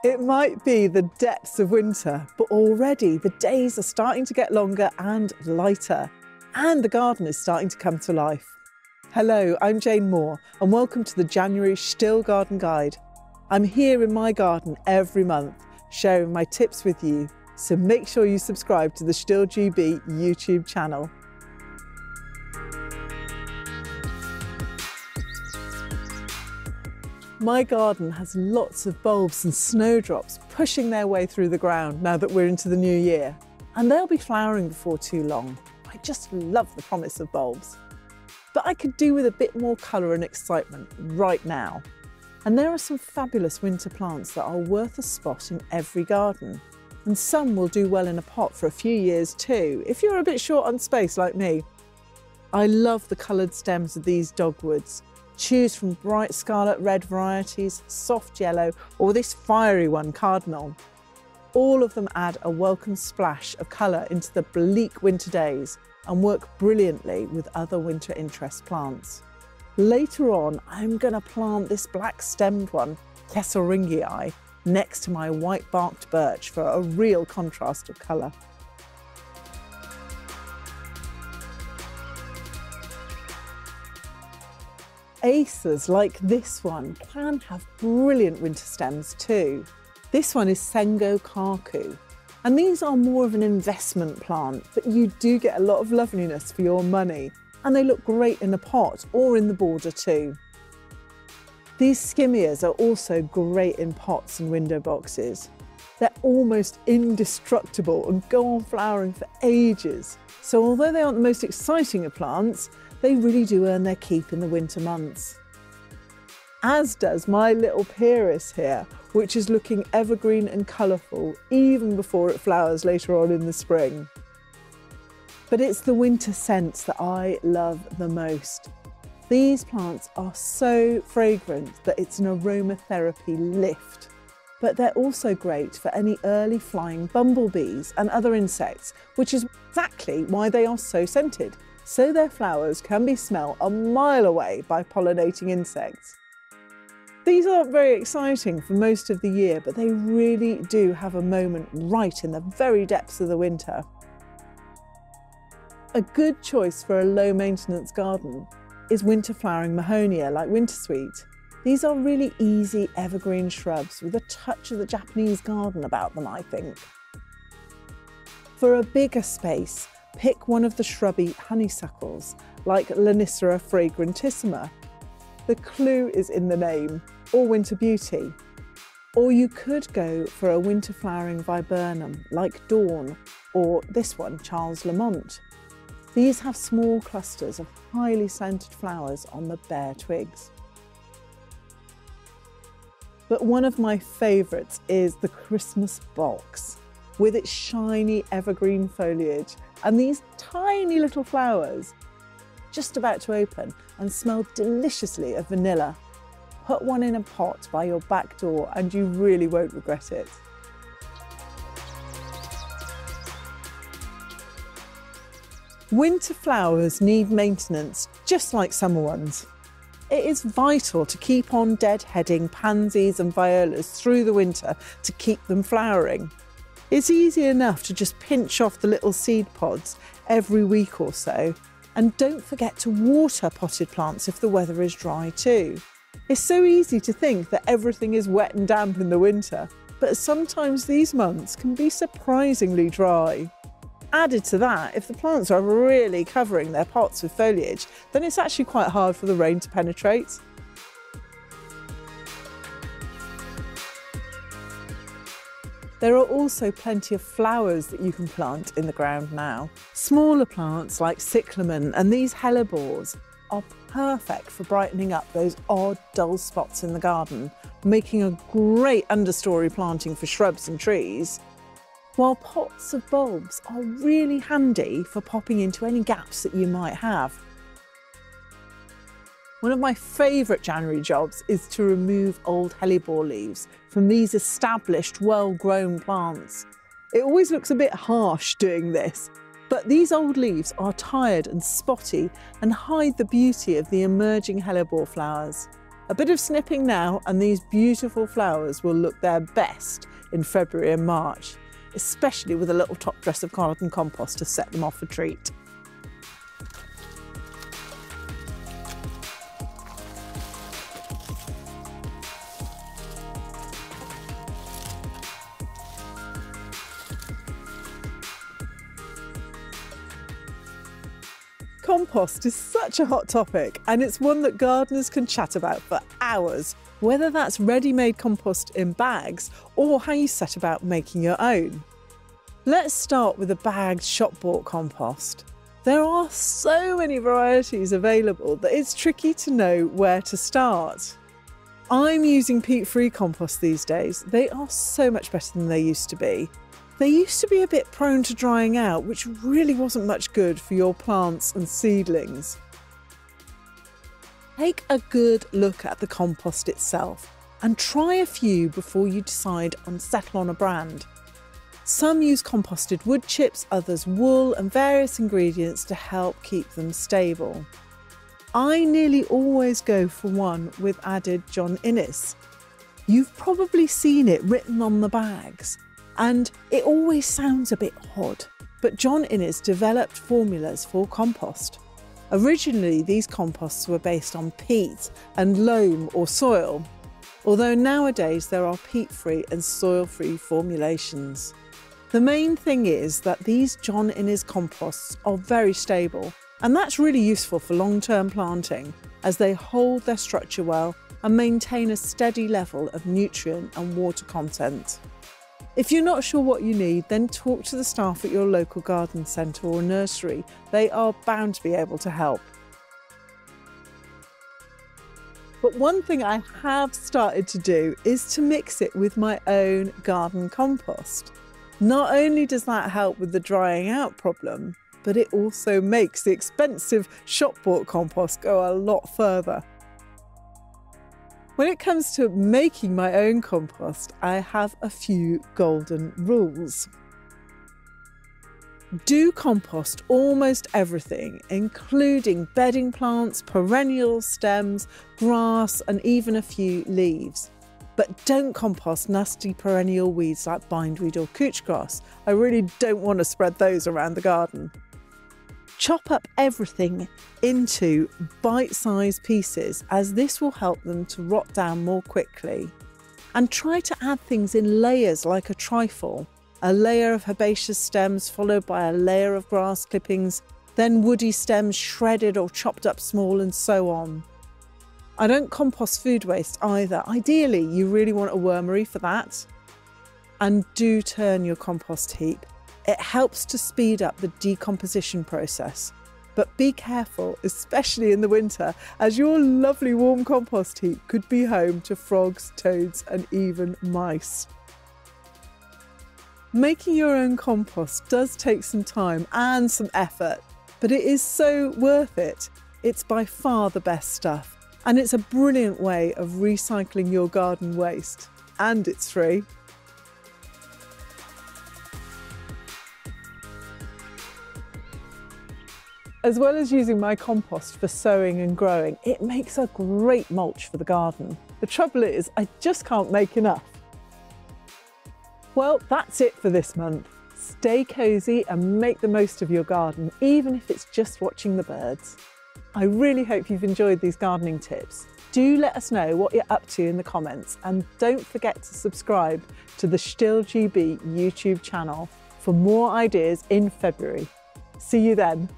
It might be the depths of winter, but already the days are starting to get longer and lighter, and the garden is starting to come to life. Hello, I'm Jane Moore, and welcome to the January STIHL Garden Guide. I'm here in my garden every month, sharing my tips with you, so make sure you subscribe to the STIHL GB YouTube channel. My garden has lots of bulbs and snowdrops pushing their way through the ground now that we're into the new year. And they'll be flowering before too long. I just love the promise of bulbs. But I could do with a bit more colour and excitement right now. And there are some fabulous winter plants that are worth a spot in every garden. And some will do well in a pot for a few years too, if you're a bit short on space like me. I love the coloured stems of these dogwoods. Choose from bright scarlet red varieties, soft yellow, or this fiery one, Cardinal. All of them add a welcome splash of colour into the bleak winter days and work brilliantly with other winter interest plants. Later on, I'm going to plant this black stemmed one, Kesselringii, next to my white barked birch for a real contrast of colour. Acers like this one can have brilliant winter stems too. This one is Sango-Kaku, and these are more of an investment plant, but you do get a lot of loveliness for your money, and they look great in a pot or in the border too. These skimmias are also great in pots and window boxes. They're almost indestructible and go on flowering for ages. So although they aren't the most exciting of plants, they really do earn their keep in the winter months. As does my little Pieris here, which is looking evergreen and colourful even before it flowers later on in the spring. But it's the winter scents that I love the most. These plants are so fragrant that it's an aromatherapy lift. But they're also great for any early flying bumblebees and other insects, which is exactly why they are so scented. So their flowers can be smelled a mile away by pollinating insects. These aren't very exciting for most of the year, but they really do have a moment right in the very depths of the winter. A good choice for a low maintenance garden is winter flowering Mahonia like Wintersweet. These are really easy evergreen shrubs with a touch of the Japanese garden about them, I think. For a bigger space, pick one of the shrubby honeysuckles, like Lonicera fragrantissima. The clue is in the name, or winter beauty. Or you could go for a winter flowering viburnum, like Dawn, or this one, Charles Lamont. These have small clusters of highly scented flowers on the bare twigs. But one of my favourites is the Christmas box, with its shiny evergreen foliage and these tiny little flowers just about to open and smell deliciously of vanilla. Put one in a pot by your back door and you really won't regret it. Winter flowers need maintenance just like summer ones. It is vital to keep on deadheading pansies and violas through the winter to keep them flowering. It's easy enough to just pinch off the little seed pods every week or so, and don't forget to water potted plants if the weather is dry too. It's so easy to think that everything is wet and damp in the winter, but sometimes these months can be surprisingly dry. Added to that, if the plants are really covering their pots with foliage, then it's actually quite hard for the rain to penetrate. There are also plenty of flowers that you can plant in the ground now. Smaller plants like cyclamen and these hellebores are perfect for brightening up those odd, dull spots in the garden, making a great understory planting for shrubs and trees. While pots of bulbs are really handy for popping into any gaps that you might have. One of my favourite January jobs is to remove old hellebore leaves from these established, well-grown plants. It always looks a bit harsh doing this, But these old leaves are tired and spotty and hide the beauty of the emerging hellebore flowers. A bit of snipping now and these beautiful flowers will look their best in February and March, especially with a little top dress of garden compost to set them off a treat. Compost is such a hot topic, and it's one that gardeners can chat about for hours, whether that's ready-made compost in bags or how you set about making your own. Let's start with a bagged shop-bought compost. There are so many varieties available that it's tricky to know where to start. I'm using peat-free compost these days. They are so much better than they used to be. They used to be a bit prone to drying out, which really wasn't much good for your plants and seedlings. Take a good look at the compost itself and try a few before you decide on settle on a brand. Some use composted wood chips, others wool and various ingredients to help keep them stable. I nearly always go for one with added John Innes. You've probably seen it written on the bags. And it always sounds a bit odd, but John Innes developed formulas for compost. Originally, these composts were based on peat and loam or soil, although nowadays there are peat-free and soil-free formulations. The main thing is that these John Innes composts are very stable, and that's really useful for long-term planting as they hold their structure well and maintain a steady level of nutrient and water content. If you're not sure what you need, then talk to the staff at your local garden centre or nursery. They are bound to be able to help. But one thing I have started to do is to mix it with my own garden compost. Not only does that help with the drying out problem, but it also makes the expensive shop-bought compost go a lot further. When it comes to making my own compost, I have a few golden rules. Do compost almost everything, including bedding plants, perennials, stems, grass, and even a few leaves. But don't compost nasty perennial weeds like bindweed or couchgrass. I really don't want to spread those around the garden. Chop up everything into bite-sized pieces, as this will help them to rot down more quickly. And try to add things in layers like a trifle. A layer of herbaceous stems followed by a layer of grass clippings, then woody stems shredded or chopped up small, and so on. I don't compost food waste either. Ideally, you really want a wormery for that. And do turn your compost heap. It helps to speed up the decomposition process. But be careful, especially in the winter, as your lovely warm compost heap could be home to frogs, toads, and even mice. Making your own compost does take some time and some effort, but it is so worth it. It's by far the best stuff, and it's a brilliant way of recycling your garden waste, and it's free. As well as using my compost for sowing and growing, it makes a great mulch for the garden. The trouble is, I just can't make enough. Well, that's it for this month. Stay cosy and make the most of your garden, even if it's just watching the birds. I really hope you've enjoyed these gardening tips. Do let us know what you're up to in the comments, and don't forget to subscribe to the STIHL GB YouTube channel for more ideas in February. See you then.